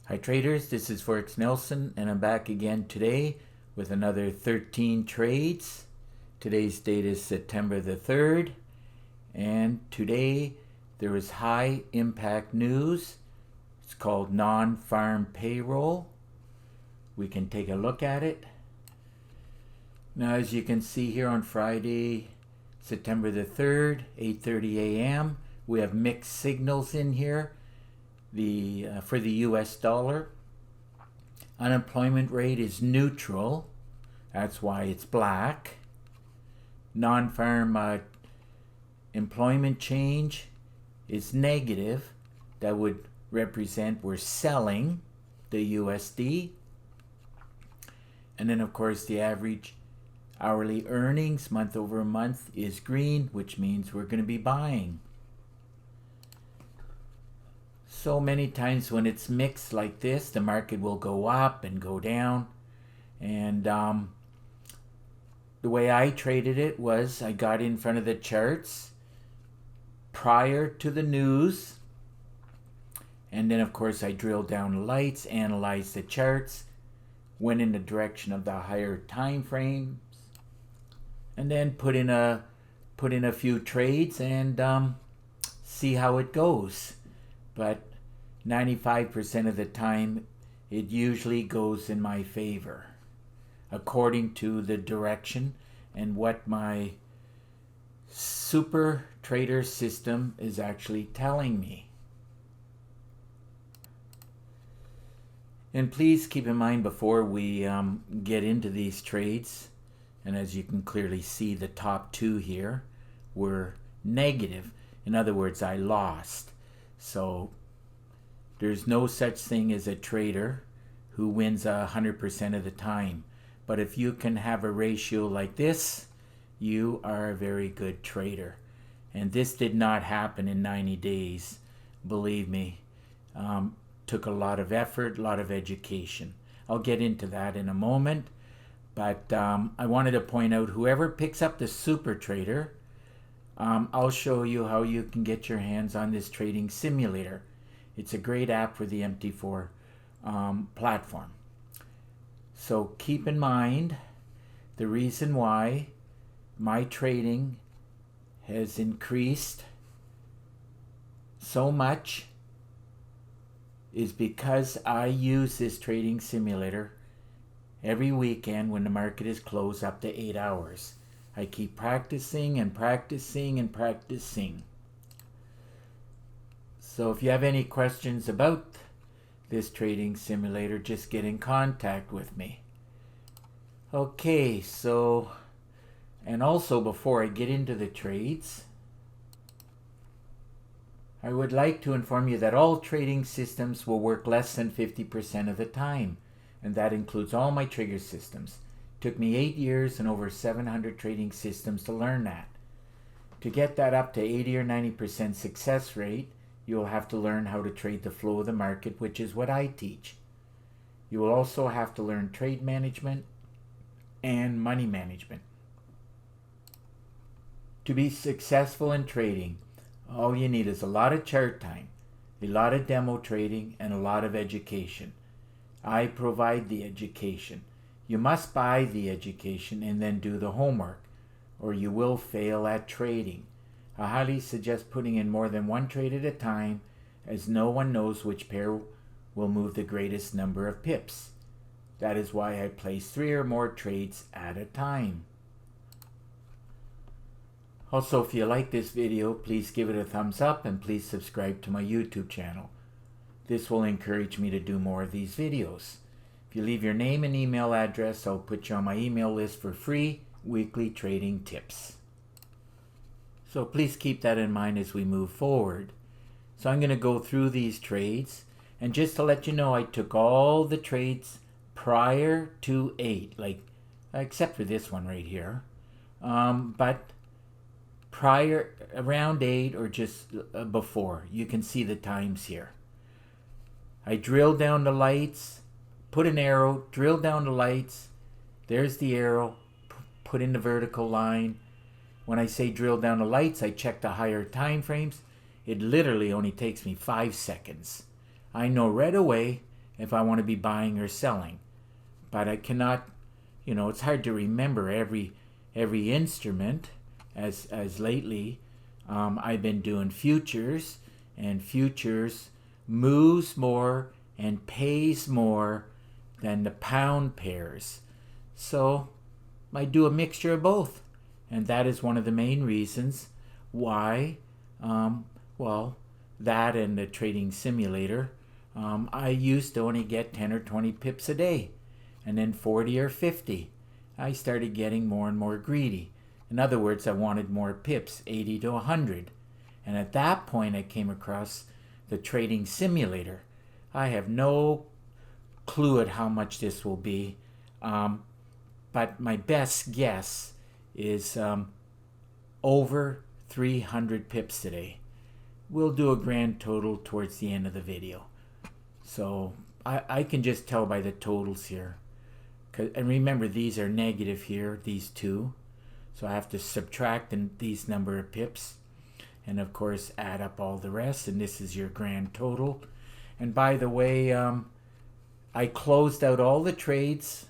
Hi traders, this is Forex Nelson and I'm back again today with another 13 trades. Today's date is September the 3rd and today there is high impact news. It's called non-farm payroll. We can take a look at it. Now as you can see here on Friday, September the 3rd, 8:30 a.m. we have mixed signals in here. For the US dollar, unemployment rate is neutral. That's why it's black. Non-farm employment change is negative. That would represent we're selling the USD. And then of course the average hourly earnings month over month is green, which means we're going to be buying. So many times when it's mixed like this, the market will go up and go down. And the way I traded it was I got in front of the charts prior to the news. And then of course I drilled down the lights, analyzed the charts, went in the direction of the higher time frames, and then put in a few trades and see how it goes. But 95% of the time, it usually goes in my favor, according to the direction and what my super trader system is actually telling me. And please keep in mind before we get into these trades, and as you can clearly see, the top two here were negative. In other words, I lost. So there's no such thing as a trader who wins 100% of the time. But if you can have a ratio like this, you are a very good trader. And this did not happen in 90 days. Believe me, took a lot of effort, a lot of education. I'll get into that in a moment. But I wanted to point out, whoever picks up the super trader, I'll show you how you can get your hands on this trading simulator. It's a great app for the MT4 platform. So keep in mind, the reason why my trading has increased so much is because I use this trading simulator every weekend when the market is closed up to 8 hours. I keep practicing and practicing and practicing. So if you have any questions about this trading simulator, just get in contact with me. Okay, so, and also before I get into the trades, I would like to inform you that all trading systems will work less than 50% of the time, and that includes all my trigger systems. It took me 8 years and over 700 trading systems to learn that. To get that up to 80 or 90% success rate, you'll have to learn how to trade the flow of the market, which is what I teach. You will also have to learn trade management and money management. To be successful in trading, all you need is a lot of chart time, a lot of demo trading, and a lot of education. I provide the education. You must buy the education and then do the homework, or you will fail at trading. I highly suggest putting in more than one trade at a time, as no one knows which pair will move the greatest number of pips. That is why I place 3 or more trades at a time. Also, if you like this video, please give it a thumbs up and please subscribe to my YouTube channel. This will encourage me to do more of these videos. If you leave your name and email address, I'll put you on my email list for free weekly trading tips. So please keep that in mind as we move forward. So I'm going to go through these trades, and just to let you know, I took all the trades prior to 8, except for this one right here. But prior, around 8 or just before, you can see the times here. I drilled down the lights, put an arrow, drilled down the lights. There's the arrow, put in the vertical line. When I say drill down the lights, I check the higher time frames. It literally only takes me 5 seconds. I know right away if I want to be buying or selling. But I cannot, it's hard to remember every instrument, as lately I've been doing futures, and futures moves more and pays more than the pound pairs. So I do a mixture of both, and that is one of the main reasons why, that and the trading simulator, I used to only get 10 or 20 pips a day, and then 40 or 50. I started getting more and more greedy. In other words, I wanted more pips, 80 to 100. And at that point, I came across the trading simulator. I have no clue at how much this will be, but my best guess is over 300 pips today. We'll do a grand total towards the end of the video. So I can just tell by the totals here. And remember, these are negative here, these two. So I have to subtract these number of pips. And of course, add up all the rest. And this is your grand total. And by the way, I closed out all the trades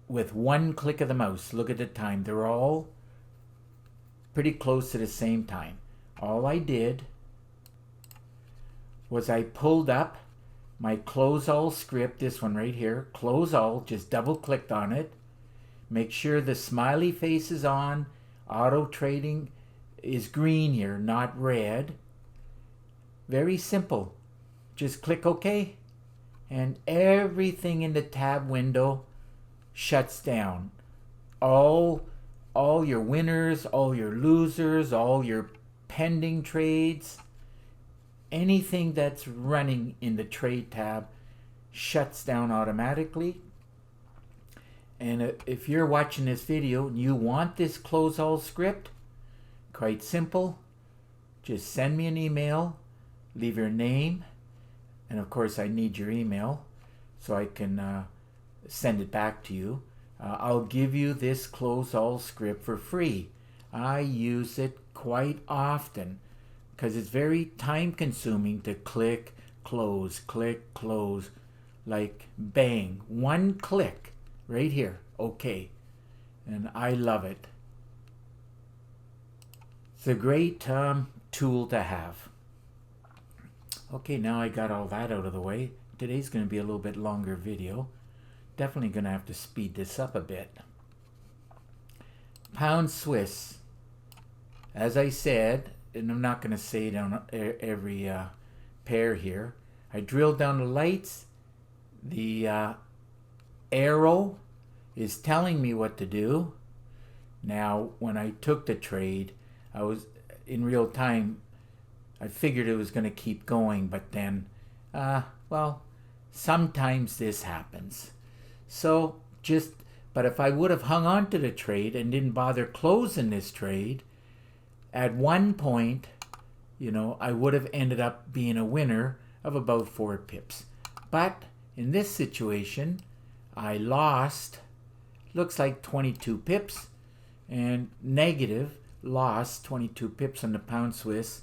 with one click of the mouse. Look at the time. They're all pretty close to the same time. All I did was I pulled up my close all script, this one right here, close all, just double clicked on it. Make sure the smiley face is on. Auto trading is green here, not red. Very simple. Just click OK. And everything in the tab window shuts down. All your winners, all your losers, all your pending trades, anything that's running in the trade tab shuts down automatically. And if you're watching this video and you want this close all script, quite simple. Just send me an email, leave your name, and of course I need your email so I can send it back to you. I'll give you this close all script for free. I use it quite often because it's very time consuming to click, close, like bang, one click right here, okay. And I love it. It's a great tool to have. Okay, now I got all that out of the way. Today's going to be a little bit longer video. Definitely going to have to speed this up a bit. Pound Swiss. As I said, and I'm not going to say it on every pair here, I drilled down the lights. The arrow is telling me what to do. Now, when I took the trade, I was in real time. I figured it was going to keep going, but then, sometimes this happens. So but if I would have hung on to the trade and didn't bother closing this trade, at one point, I would have ended up being a winner of about 4 pips. But in this situation, I lost, looks like 22 pips, and negative lost 22 pips on the pound Swiss.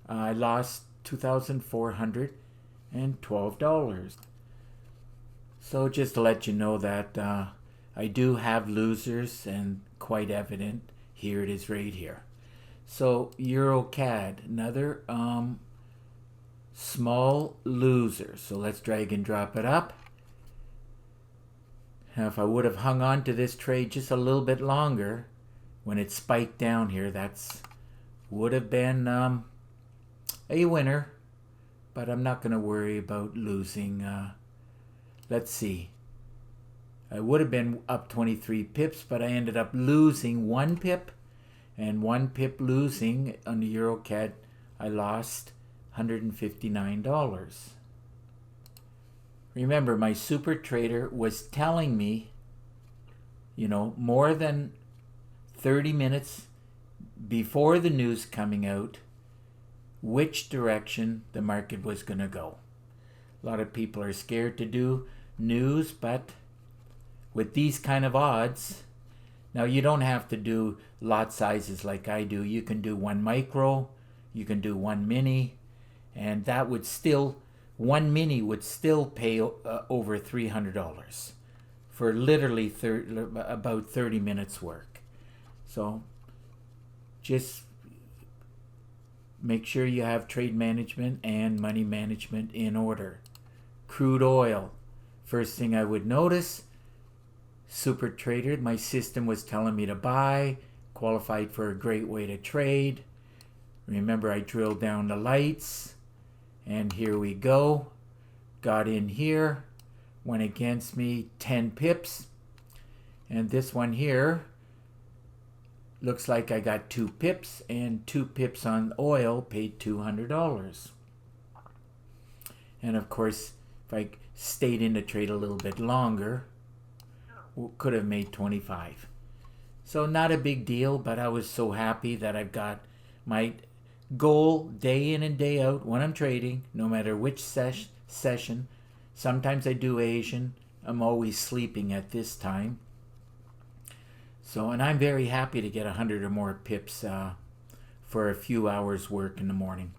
I lost $2,412. So just to let you know that I do have losers, and quite evident. Here it is right here. So EuroCAD, another small loser. So let's drag and drop it up. Now if I would have hung on to this trade just a little bit longer, when it spiked down here, would have been a winner. But I'm not going to worry about losing. Let's see. I would have been up 23 pips, but I ended up losing 1 pip. And 1 pip losing on the EuroCAD, I lost $159. Remember, my super trader was telling me, more than 30 minutes before the news coming out, which direction the market was going to go. A lot of people are scared to do news, but with these kind of odds, now you don't have to do lot sizes like I do. You can do 1 micro, you can do 1 mini, and that would still one mini would still pay over $300 for literally about 30 minutes work. So just make sure you have trade management and money management in order. Crude oil. First thing I would notice, super trader, my system was telling me to buy, qualified for a great way to trade. Remember, I drilled down the lights, and here we go. Got in here, went against me 10 pips, and this one here looks like I got 2 pips, and 2 pips on oil paid $200. And of course, if I stayed in the trade a little bit longer, could have made 25. So not a big deal, but I was so happy that I've got my goal day in and day out when I'm trading, no matter which session. Sometimes I do Asian. I'm always sleeping at this time. So, and I'm very happy to get 100 or more pips for a few hours work in the morning.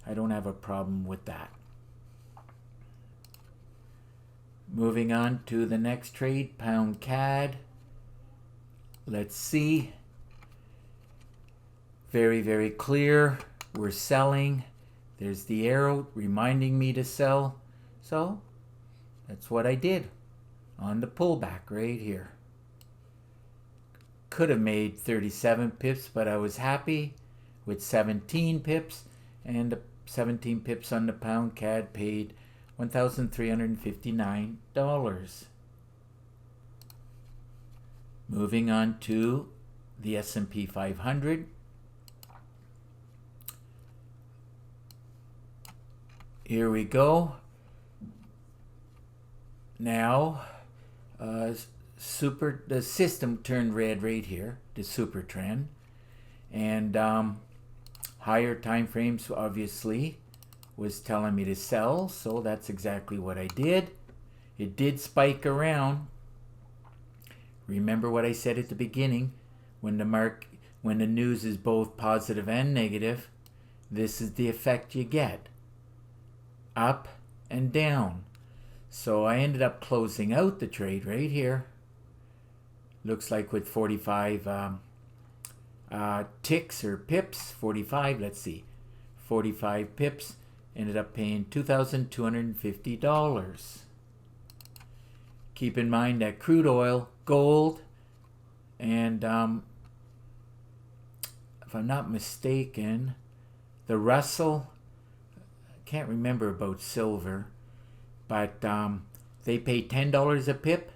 I don't have a problem with that. Moving on to the next trade, pound CAD. Let's see. Very, very clear. We're selling. There's the arrow reminding me to sell. So that's what I did on the pullback right here. Could have made 37 pips, but I was happy with 17 pips, and the 17 pips on the pound CAD paid $1,359. Moving on to the S&P 500. Here we go. Now, the system turned red right here, the super trend, and higher time frames obviously was telling me to sell, so that's exactly what I did. It did spike around. Remember what I said at the beginning, when the news is both positive and negative, this is the effect you get. Up and down. So I ended up closing out the trade right here. Looks like with 45 ticks or pips, 45, let's see, 45 pips, ended up paying $2,250. Keep in mind that crude oil, gold, and if I'm not mistaken, the Russell, I can't remember about silver, but they pay $10 a pip.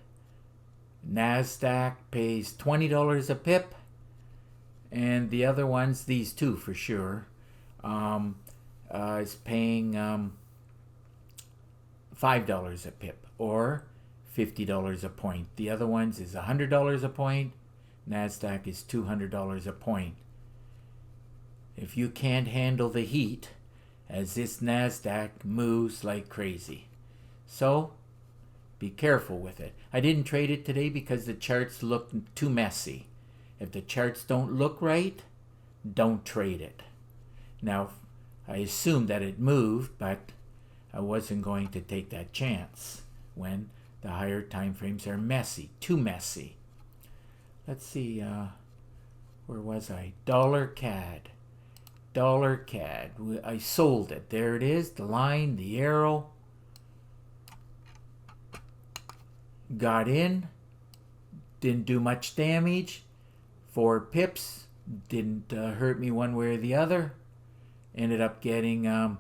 NASDAQ pays $20 a pip, and the other ones, these two for sure, is paying $5 a pip or $50 a point. The other ones is $100 a point. NASDAQ is $200 a point. If you can't handle the heat, as this NASDAQ moves like crazy. So be careful with it. I didn't trade it today because the charts look too messy. If the charts don't look right, don't trade it. Now, I assumed that it moved, but I wasn't going to take that chance when the higher time frames are messy, too messy. Let's see, where was I? Dollar CAD. Dollar CAD. I sold it. There it is, the line, the arrow. Got in, didn't do much damage. 4 pips, didn't hurt me one way or the other. Ended up getting,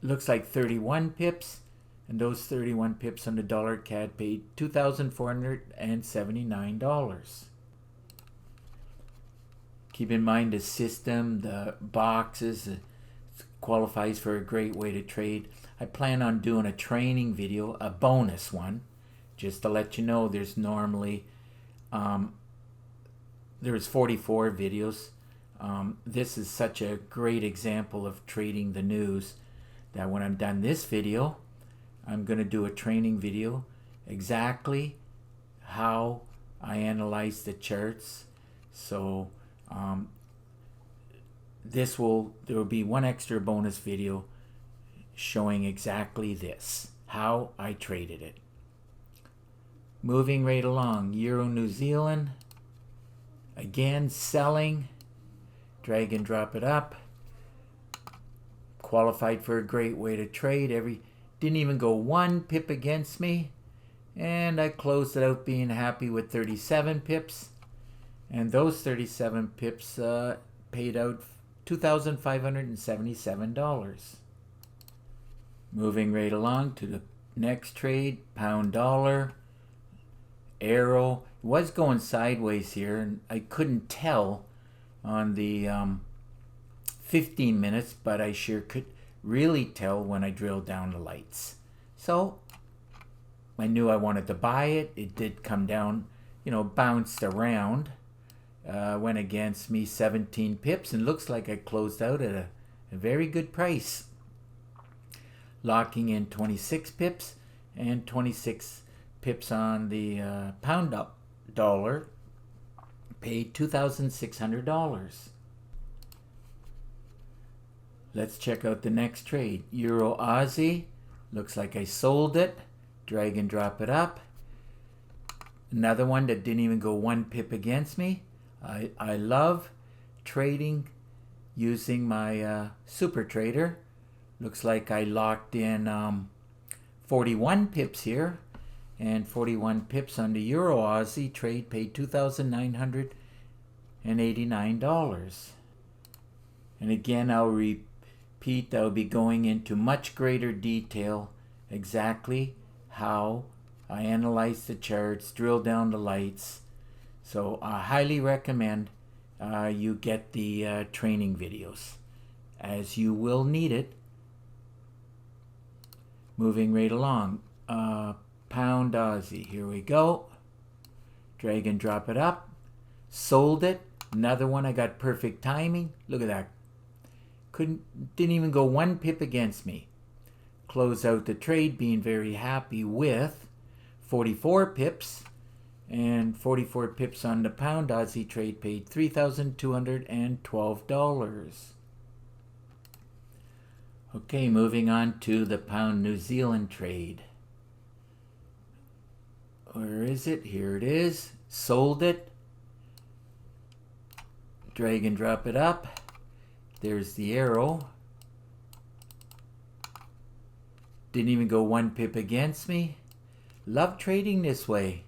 looks like 31 pips. And those 31 pips on the dollar CAD paid $2,479. Keep in mind the system, the boxes, qualifies for a great way to trade. I plan on doing a training video, a bonus one, just to let you know. There's normally, there's 44 videos. This is such a great example of trading the news that when I'm done this video, I'm going to do a training video exactly how I analyze the charts. So there will be one extra bonus video showing exactly this, how I traded it. Moving right along, Euro New Zealand, again selling, drag and drop it up, qualified for a great way to trade. Didn't even go 1 pip against me, and I closed it out being happy with 37 pips, and those 37 pips paid out $2,577. Moving right along to the next trade, pound dollar, arrow. It was going sideways here, and I couldn't tell on the 15 minutes, but I sure could really tell when I drilled down the lights. So I knew I wanted to buy it. It did come down, bounced around, went against me 17 pips, and looks like I closed out at a very good price, locking in 26 pips and 26 pips on the pound dollar, paid $2,600. Let's check out the next trade. Euro Aussie, looks like I sold it, drag and drop it up. Another one that didn't even go 1 pip against me. I love trading using my super trader. Looks like I locked in 41 pips here, and 41 pips on the Euro Aussie trade paid $2,989. And again, I'll repeat, I'll be going into much greater detail exactly how I analyze the charts, drill down the lights. So I highly recommend you get the training videos, as you will need it. Moving right along, pound Aussie, here we go. Drag and drop it up, sold it. Another one, I got perfect timing. Look at that. Didn't even go 1 pip against me. Close out the trade being very happy with 44 pips, and 44 pips on the pound Aussie trade paid $3,212. Okay, moving on to the pound New Zealand trade. Where is it? Here it is. Sold it. Drag and drop it up. There's the arrow. Didn't even go 1 pip against me. Love trading this way.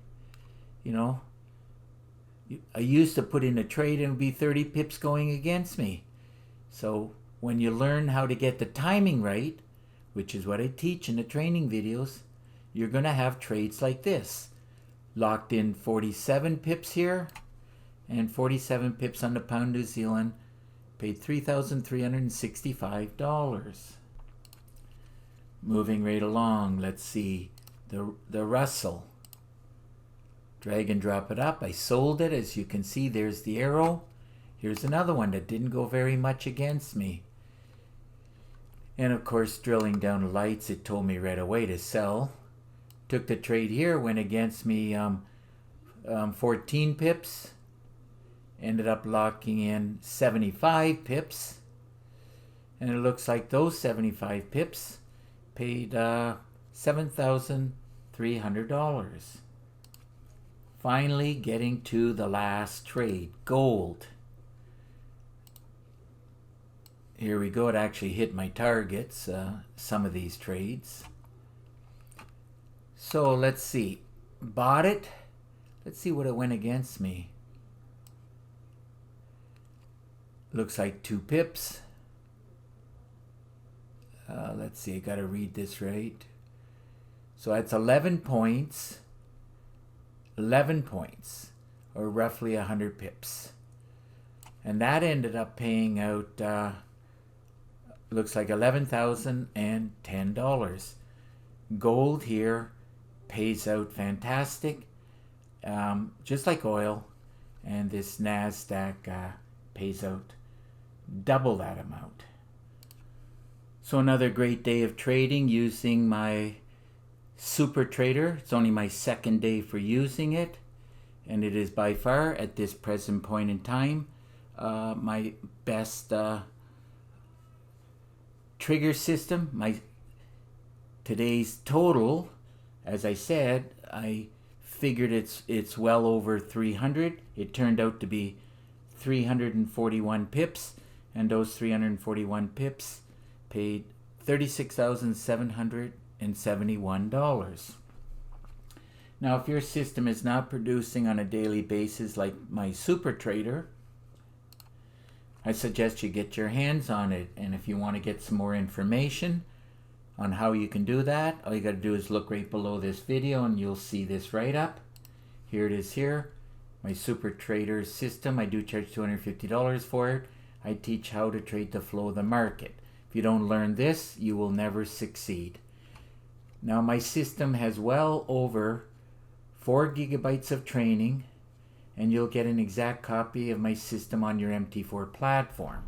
I used to put in a trade and it would be 30 pips going against me. So when you learn how to get the timing right, which is what I teach in the training videos, you're going to have trades like this. Locked in 47 pips here, and 47 pips on the pound New Zealand, paid $3,365. Moving right along, let's see, the Russell. Drag and drop it up. I sold it. As you can see, there's the arrow. Here's another one that didn't go very much against me. And of course, drilling down the lights, it told me right away to sell. Took the trade here, went against me 14 pips. Ended up locking in 75 pips. And it looks like those 75 pips paid $7,300. Finally getting to the last trade, gold. Here we go. It actually hit my targets, some of these trades. So let's see. Bought it. Let's see what it went against me. Looks like 2 pips. Let's see. I got to read this right. So that's 11 points. 11 points, or roughly 100 pips. And that ended up paying out, looks like $11,010. Gold here pays out fantastic, just like oil, and this NASDAQ pays out double that amount. So another great day of trading using my Super Trader. It's only my 2nd day for using it, and it is by far, at this present point in time, my best trigger system, my today's total, as I said, I figured it's well over 300. It turned out to be 341 pips, and those 341 pips paid $36,771. Now, if your system is not producing on a daily basis like my super trader, I suggest you get your hands on it. And if you want to get some more information on how you can do that, all you got to do is look right below this video and you'll see this write up. Here it is here. My super trader system. I do charge $250 for it. I teach how to trade the flow of the market. If you don't learn this, you will never succeed. Now, my system has well over 4 gigabytes of training, and you'll get an exact copy of my system on your MT4 platform.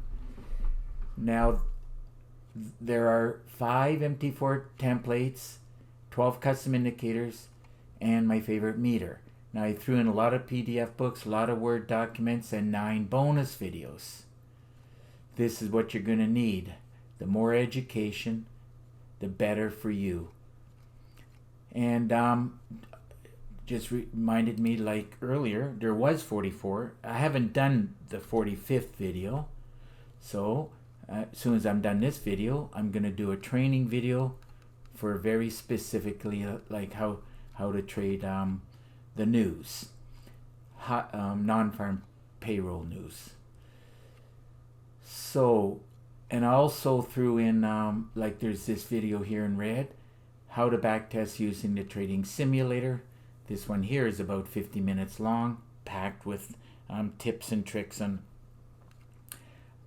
Now, there are 5 MT4 templates, 12 custom indicators, and my favorite meter. Now, I threw in a lot of PDF books, a lot of Word documents, and 9 bonus videos. This is what you're going to need. The more education, the better for you. And just reminded me, like earlier, there was 44. I haven't done the 45th video. So as soon as I'm done this video, I'm going to do a training video for very specifically like how to trade the news, non-farm payroll news. So, and I also threw in, like there's this video here in red, how to backtest using the trading simulator. This one here is about 50 minutes long, packed with tips and tricks on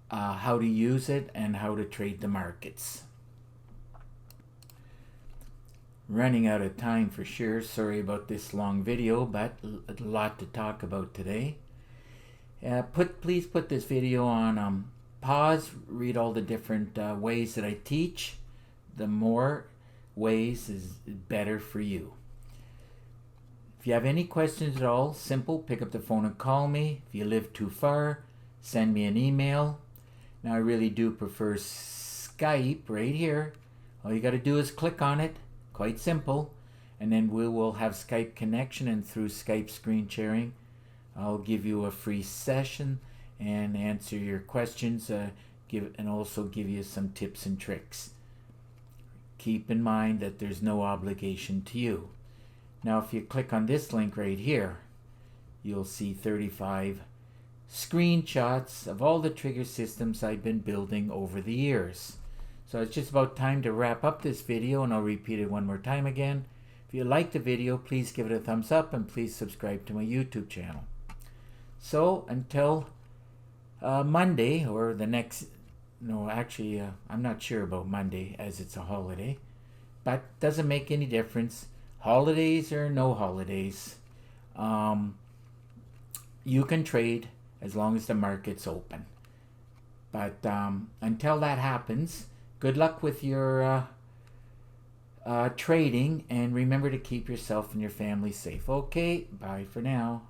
how to use it and how to trade the markets. Running out of time for sure. Sorry about this long video, but a lot to talk about today. Please put this video on pause. Read all the different ways that I teach. The more ways is better for you. If you have any questions at all, simple, pick up the phone and call me. If you live too far, send me an email. Now, I really do prefer Skype right here. All you got to do is click on it. Quite simple. And then we will have Skype connection, and through Skype screen sharing, I'll give you a free session and answer your questions, and also give you some tips and tricks. Keep in mind that there's no obligation to you. Now, if you click on this link right here, you'll see 35 screenshots of all the trigger systems I've been building over the years. So it's just about time to wrap up this video, and I'll repeat it one more time again. If you like the video, please give it a thumbs up, and please subscribe to my YouTube channel. So until Monday, or the next, no, actually, I'm not sure about Monday as it's a holiday, but doesn't make any difference. Holidays or no holidays, you can trade as long as the market's open. But until that happens, good luck with your trading, and remember to keep yourself and your family safe. Okay, bye for now.